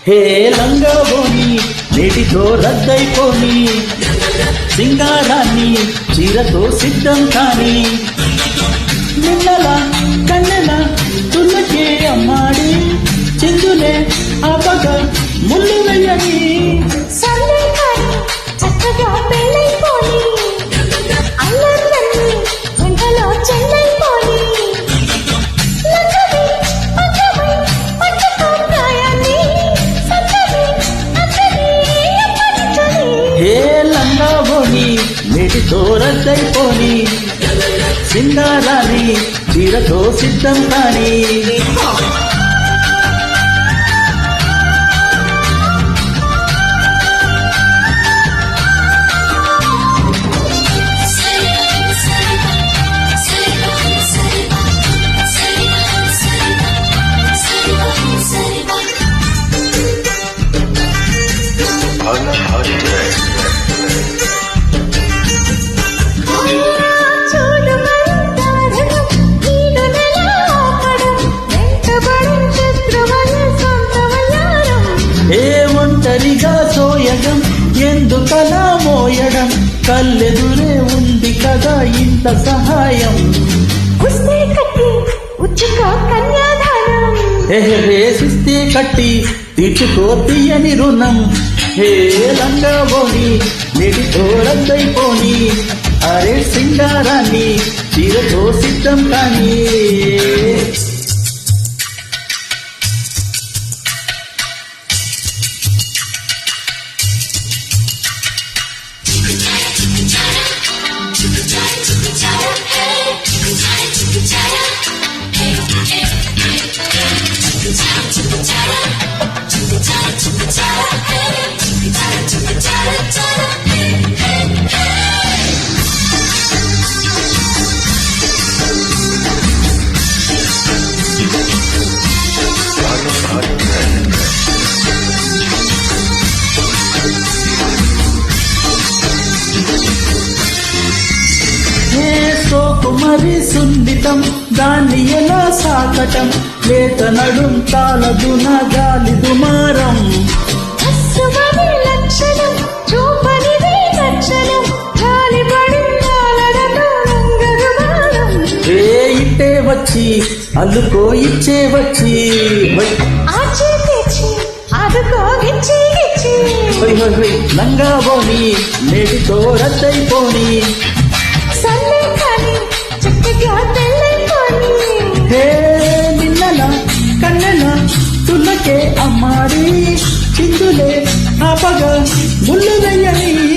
హే లంగబోని నేటితో రద్దయిపోని సింగారాన్ని చీరతో సిద్ధం కాని నిన్నల కన్నెల తుల్లకే అమ్మాడి చిందులే ఆపగ ముళ్ళు వెయ్యని చక్కగా పెళ్ళైపోని అల్లర్లన్నీ వెంటలో చెల్లైపోని హే లంగబోని నేటితో రద్దయిపోని సింగారాన్ని చీరతో సిద్ధం కాని ఒంటరిగా సోయగం ఎందుకలా మోయడం కల్లెదురే ఉంది కదా ఇంత సహాయం వేసిస్తే కట్టి తీర్చుకో తీయని రుణం హే లంగబోని నేటితో రద్దయిపోని అరే సింగారాన్ని చీరతో సిద్ధం కానీ మరి సున్నితం దాన్ని ఎలా సాకటం లేత నడుం తాళదు నా గాలి దుమారం ఇట్టే వచ్చి అల్లుకో ఇచ్చే వచ్చి లంగబోని నేటితో రద్దయిపోని హే నిన్నల కన్నెల తుల్లకే అమ్మాడి చిందులే ఆపగా ముళ్ళు వెయ్యని